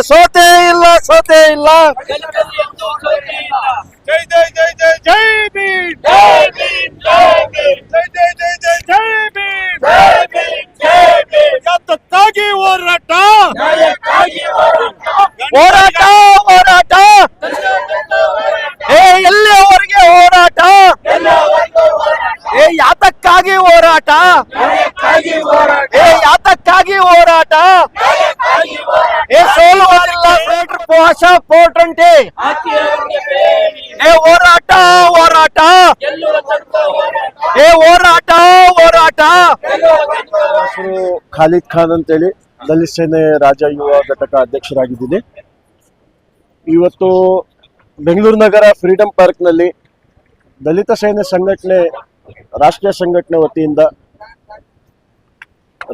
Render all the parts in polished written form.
ಸೋತೆ ಇಲ್ಲ ಸೋತೆ ಇಲ್ಲ. ಜೈ ಜೈ ಜೈ ಜೈ ಜೈ ಭೀಮ್, ಜೈ ಭೀಮ್, ಜೈ ಭೀಮ್, ಜೈ ಜೈ ಜೈ ಜೈ ಜೈ ಭೀಮ್, ಜೈ ಭೀಮ್, ಜೈ ಭೀಮ್. ಯಾತಕ್ಕಾಗಿ ಹೋರಾಟ, ಹೋರಾಟ ಹೋರಾಟ, ಎಲ್ಲಿಯವರೆಗೆ ಹೋರಾಟ, ಯಾತಕ್ಕಾಗಿ ಹೋರಾಟ, ಯಾತಕ್ಕಾಗಿ ಹೋರಾಟ, ಸೋಲುವುದಿಲ್ಲ ಪೋಷ ಪೋಟಂಟಿ. ಹೋರಾಟ ಹೋರಾಟ, ಹೋರಾಟ ಹೋರಾಟ. ಹೆಸರು ಖಾಲಿದ್ ಖಾನ್ ಅಂತೇಳಿ ದಲಿತ ಸೇನೆ ರಾಜ್ಯ ಯುವ ಘಟಕ ಅಧ್ಯಕ್ಷರಾಗಿದ್ದೀನಿ. ಇವತ್ತು ಬೆಂಗಳೂರು ನಗರ ಫ್ರೀಡಂ ಪಾರ್ಕ್ನಲ್ಲಿ ದಲಿತ ಸೇನೆ ಸಂಘಟನೆ ರಾಷ್ಟ್ರೀಯ ಸಂಘಟನೆ ವತಿಯಿಂದ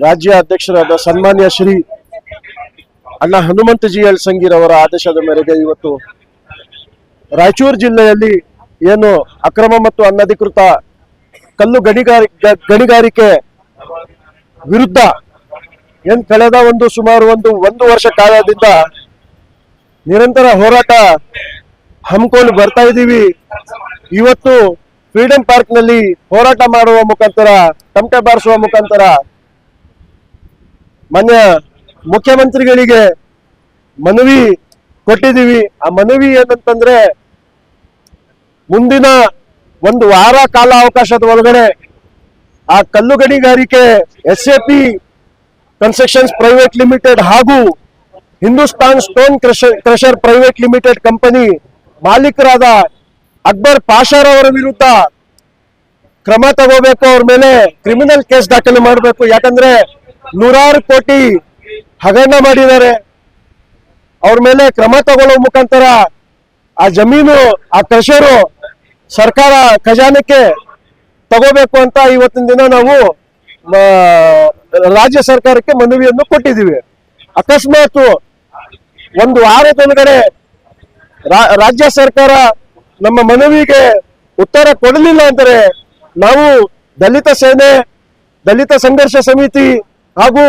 ರಾಜ್ಯ ಅಧ್ಯಕ್ಷರಾದ ಸನ್ಮಾನ್ಯ ಶ್ರೀ ಅಣ್ಣ ಹನುಮಂತ ಜಿ ಸಂಗೀರವರ ಆದೇಶದ ಮೇರೆಗೆ ಇವತ್ತು ರಾಯಚೂರು ಜಿಲ್ಲೆಯಲ್ಲಿ ಏನು ಅಕ್ರಮ ಮತ್ತು ಅನಧಿಕೃತ ಕಲ್ಲು ಗಣಿಗಾರಿಕೆ ವಿರುದ್ಧ ಏನ್ ಕಳೆದ ಸುಮಾರು ಒಂದು ವರ್ಷ ಕಾಲದಿಂದ ನಿರಂತರ ಹೋರಾಟ ಹಮ್ಮಿಕೊಂಡು ಬರ್ತಾ ಇದ್ದೀವಿ. ಇವತ್ತು ಫ್ರೀಡಂ ಪಾರ್ಕ್ ನಲ್ಲಿ ಹೋರಾಟ ಮಾಡುವ ಮುಖಾಂತರ, ತಮಟೆ ಬಾರಿಸುವ ಮುಖಾಂತರ ಮಾನ್ಯ ಮುಖ್ಯಮಂತ್ರಿಗಳಿಗೆ ಮನವಿ ಕೊಟ್ಟಿದ್ದೀವಿ. ಆ ಮನವಿ ಏನಂತಂದ್ರೆ, ಮುಂದಿನ ಒಂದು ವಾರ ಕಾಲ ಅವಕಾಶದ ಒಳಗಡೆ ಆ ಕಲ್ಲು ಗಣಿಗಾರಿಕೆ SAP ಕನ್ಸ್ಟ್ರಕ್ಷನ್ಸ್ ಪ್ರೈವೇಟ್ ಲಿಮಿಟೆಡ್ ಹಾಗೂ Hindustan stone crusher private limited company ಮಾಲೀಕರಾದ ಅಕ್ಬರ್ ಪಾಷಾರ್ ಅವರ ವಿರುದ್ಧ ಕ್ರಮ ತಗೋಬೇಕು. ಅವ್ರ ಮೇಲೆ ಕ್ರಿಮಿನಲ್ ಕೇಸ್ ದಾಖಲೆ ಮಾಡಬೇಕು. ಯಾಕಂದ್ರೆ 100 ಕೋಟಿ ಹಗರಣ ಮಾಡಿದ್ದಾರೆ. ಅವ್ರ ಮೇಲೆ ಕ್ರಮ ತಗೊಳ್ಳೋ ಮುಖಾಂತರ ಆ ಜಮೀನು, ಆ ಕ್ರಷರು ಸರ್ಕಾರ ಖಜಾನೆಗೆ ತಗೋಬೇಕು ಅಂತ ಇವತ್ತಿನ ದಿನ ನಾವು ರಾಜ್ಯ ಸರ್ಕಾರಕ್ಕೆ ಮನವಿಯನ್ನು ಕೊಟ್ಟಿದ್ದೀವಿ. ಅಕಸ್ಮಾತ್ ಒಂದು ವಾರದೊಳಗಡೆ ರಾಜ್ಯ ಸರ್ಕಾರ ನಮ್ಮ ಮನವಿಗೆ ಉತ್ತರ ಕೊಡಲಿಲ್ಲ ಅಂದರೆ ನಾವು ದಲಿತ ಸೇನೆ, ದಲಿತ ಸಂಘರ್ಷ ಸಮಿತಿ ಹಾಗೂ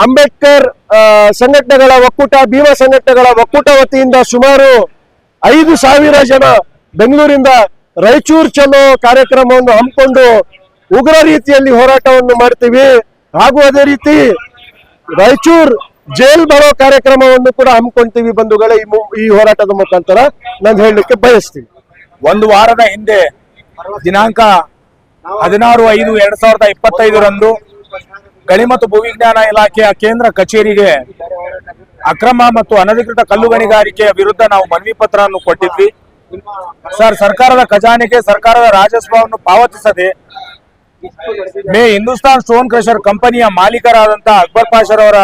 ಅಂಬೇಡ್ಕರ್ ಸಂಘಟನೆಗಳ ಒಕ್ಕೂಟ, ಭೀಮಾ ಸಂಘಟನೆಗಳ ಒಕ್ಕೂಟ ವತಿಯಿಂದ ಸುಮಾರು 5,000 ಜನ ಬೆಂಗಳೂರಿಂದ ರಾಯಚೂರು ಚಲೋ ಕಾರ್ಯಕ್ರಮವನ್ನು ಹಮ್ಮಿಕೊಂಡು ಉಗ್ರ ರೀತಿಯಲ್ಲಿ ಹೋರಾಟವನ್ನು ಮಾಡ್ತೀವಿ. ಹಾಗೂ ಅದೇ ರೀತಿ ರಾಯಚೂರು ಜೈಲ್ ಬರೋ ಕಾರ್ಯಕ್ರಮವನ್ನು ಕೂಡ ಹಮ್ಮಿಕೊಳ್ತೀವಿ ಬಂಧುಗಳೇ. ಈ ಹೋರಾಟದ ಮುಖಾಂತರ ನಾನು ಹೇಳಲಿಕ್ಕೆ ಬಯಸ್ತೀನಿ. ಒಂದು ವಾರದ ಹಿಂದೆ ದಿನಾಂಕ 16/5/2025 ಗಣಿ ಮತ್ತು ಭೂವಿಜ್ಞಾನ ಇಲಾಖೆಯ ಕೇಂದ್ರ ಕಚೇರಿಗೆ ಅಕ್ರಮ ಮತ್ತು ಅನಧಿಕೃತ ಕಲ್ಲು ಗಣಿಗಾರಿಕೆಯ ವಿರುದ್ಧ ನಾವು ಮನವಿ ಪತ್ರವನ್ನು ಕೊಟ್ಟಿದ್ವಿ. ಸರ್, ಸರ್ಕಾರದ ಖಜಾನೆಗೆ ಸರ್ಕಾರದ ರಾಜಸ್ವವನ್ನು ಪಾವತಿಸದೆ ಹಿಂದೂಸ್ತಾನ್ ಸ್ಟೋನ್ ಕ್ರಷರ್ ಕಂಪನಿಯ ಮಾಲೀಕರಾದಂತಹ ಅಕ್ಬರ್ ಪಾಷರ್ ಅವರ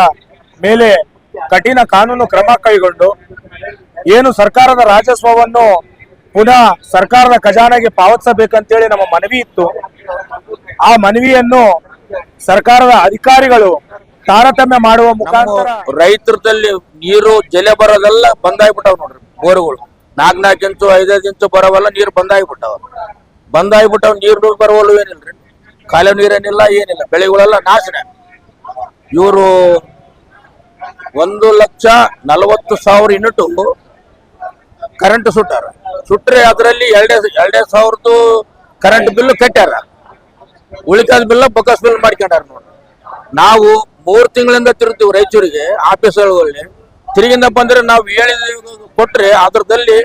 ಮೇಲೆ ಕಠಿಣ ಕಾನೂನು ಕ್ರಮ ಕೈಗೊಂಡು ಏನು ಸರ್ಕಾರದ ರಾಜಸ್ವವನ್ನು ಪುನಃ ಸರ್ಕಾರದ ಖಜಾನೆಗೆ ಪಾವತಿಸಬೇಕಂತೇಳಿ ನಮ್ಮ ಮನವಿ ಇತ್ತು. ಆ ಮನವಿಯನ್ನು ಸರ್ಕಾರದ ಅಧಿಕಾರಿಗಳು ತಾರತಮ್ಯ ಮಾಡುವ ಮುಖಾಂತರ ರೈತರದಲ್ಲಿ ನೀರು ಜಲೆ ಬರೋದೆಲ್ಲ ಬಂದಾಗ್ಬಿಟ್ಟವ್ ನೋಡ್ರಿ. ಬೋರ್ಗಳು 4 ಇಂಚು 5 ಇಂಚು ಬರೋವಲ್ಲ ನೀರು ಬಂದಾಗ್ಬಿಟ್ಟವ್. ನೀರು ಬರೋವಲ್ಲ, ಏನಿಲ್ರಿ, ಕಾಲ ನೀರೇನಿಲ್ಲ, ಏನಿಲ್ಲ, ಬೆಳೆಗಳೆಲ್ಲ ನಾಶನ. ಇವರು 1,40,000 ಯೂನಿಟ್ ಕರೆಂಟ್ ಸುಟ್ರೆ ಅದರಲ್ಲಿ 2,000 ಕರೆಂಟ್ ಬಿಲ್ ಕಟ್ಟಾರ. ಉಳಿಕಾದ ಬಿಲ್ ಬೊಕ್ಕಸ್ ಬಿಲ್ ಮಾಡ್ಕೊಂಡಾರ ನೋಡ್ರಿ. ನಾವು 3 ತಿಂಗಳಿಂದ ತಿರುಗ್ತೀವಿ ರಾಯಚೂರಿಗೆ ಆಫೀಸ್ಗಳಲ್ಲಿ. ತಿರುಗಿಂದ ಬಂದ್ರೆ ನಾವು ಹೇಳಿದ ಕೊಟ್ರೆ ಅದ್ರದಲ್ಲಿ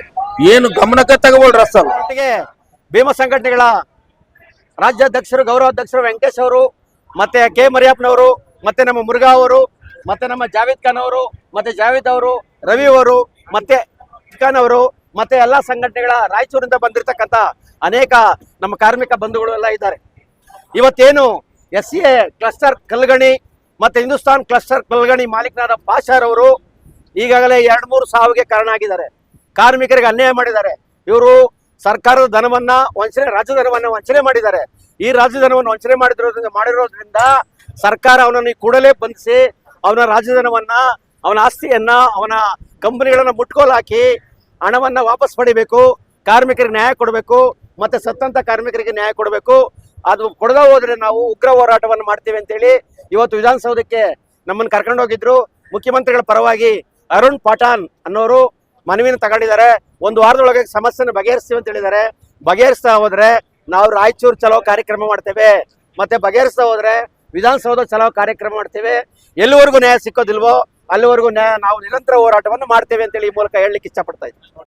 ಏನು ಗಮನಕ್ಕೆ ತಗೋಬೋಳ್ರಿ. ಅಸಲ್ ಭೀಮಾ ಸಂಘಟನೆಗಳ ರಾಜ್ಯಾಧ್ಯಕ್ಷರು, ಗೌರವಾಧ್ಯಕ್ಷರು ವೆಂಕಟೇಶ್ ಅವರು, ಮತ್ತೆ ಕೆ ಮರಿಯಪ್ಪನವರು, ಮತ್ತೆ ನಮ್ಮ ಮುರುಘಾ ಅವರು, ಮತ್ತೆ ನಮ್ಮ ಜಾವೇದ್ ಖಾನ್ ಅವರು, ಮತ್ತೆ ಜಾವೇದ್ ಅವರು, ರವಿ ಅವರು, ಮತ್ತೆ ಖಾನ್ ಅವರು, ಮತ್ತೆ ಎಲ್ಲಾ ಸಂಘಟನೆಗಳ ರಾಯಚೂರಿಂದ ಬಂದಿರತಕ್ಕಂತ ಅನೇಕ ನಮ್ಮ ಕಾರ್ಮಿಕ ಬಂಧುಗಳು ಎಲ್ಲ ಇದ್ದಾರೆ. ಇವತ್ತೇನು SCA ಕ್ಲಸ್ಟರ್ ಕಲ್ಗಣಿ ಮತ್ತೆ ಹಿಂದೂಸ್ತಾನ್ ಕ್ಲಸ್ಟರ್ ಕಲ್ಗಣಿ ಮಾಲೀಕರಾದ ಪಾಷಾರ್ ಅವರು ಈಗಾಗಲೇ 2-3 ಸಾವಿಗೆ ಕಾರಣ ಆಗಿದ್ದಾರೆ. ಕಾರ್ಮಿಕರಿಗೆ ಅನ್ಯಾಯ ಮಾಡಿದ್ದಾರೆ. ಇವರು ಸರ್ಕಾರದ ಧನವನ್ನ ವಂಚನೆ, ರಾಜಧನವನ್ನ ವಂಚನೆ ಮಾಡಿದ್ದಾರೆ. ಈ ರಾಜಧನವನ್ನು ವಂಚನೆ ಮಾಡಿರೋದ್ರಿಂದ ಸರ್ಕಾರ ಅವನನ್ನು ಕೂಡಲೇ ಬಂಧಿಸಿ ಅವನ ರಾಜಧನವನ್ನ, ಅವನ ಆಸ್ತಿಯನ್ನ, ಅವನ ಕಂಪನಿಗಳನ್ನ ಮುಟ್ಕೋಲ್ ಹಾಕಿ ಹಣವನ್ನ ವಾಪಸ್ ಪಡಿಬೇಕು. ಕಾರ್ಮಿಕರಿಗೆ ನ್ಯಾಯ ಕೊಡಬೇಕು, ಮತ್ತೆ ಸತ್ತಂತ ಕಾರ್ಮಿಕರಿಗೆ ನ್ಯಾಯ ಕೊಡಬೇಕು. ಅದು ಕೊಡದ ಹೋದ್ರೆ ನಾವು ಉಗ್ರ ಹೋರಾಟವನ್ನು ಮಾಡ್ತೀವಿ ಅಂತೇಳಿ ಇವತ್ತು ವಿಧಾನಸೌಧಕ್ಕೆ ನಮ್ಮನ್ನು ಕರ್ಕೊಂಡು ಹೋಗಿದ್ರು. ಮುಖ್ಯಮಂತ್ರಿಗಳ ಪರವಾಗಿ ಅರುಣ್ ಪಾಠಾನ್ ಅನ್ನೋರು ಮನವಿನ ತಗೊಂಡಿದ್ದಾರೆ. ಒಂದು ವಾರದೊಳಗೆ ಸಮಸ್ಯೆನ ಬಗೆಹರಿಸ್ತೀವಿ ಅಂತ ಹೇಳಿದ್ದಾರೆ. ಬಗೆಹರಿಸ್ತಾ ಹೋದ್ರೆ ನಾವು ರಾಯಚೂರು ಚಲೋ ಕಾರ್ಯಕ್ರಮ ಮಾಡ್ತೇವೆ, ಮತ್ತೆ ಬಗೆಹರಿಸ್ತಾ ಹೋದ್ರೆ ವಿಧಾನಸೌಧ ಚಲೋ ಕಾರ್ಯಕ್ರಮ ಮಾಡ್ತೇವೆ. ಎಲ್ಲಿವರೆಗೂ ನ್ಯಾಯ ಸಿಕ್ಕೋದಿಲ್ವೋ ಅಲ್ಲಿವರೆಗೂ ನಾವು ನಿರಂತರ ಹೋರಾಟವನ್ನು ಮಾಡ್ತೇವೆ ಅಂತೇಳಿ ಈ ಮೂಲಕ ಹೇಳಲಿಕ್ಕೆ ಇಷ್ಟಪಡ್ತಾ ಇದ್ದೀನಿ.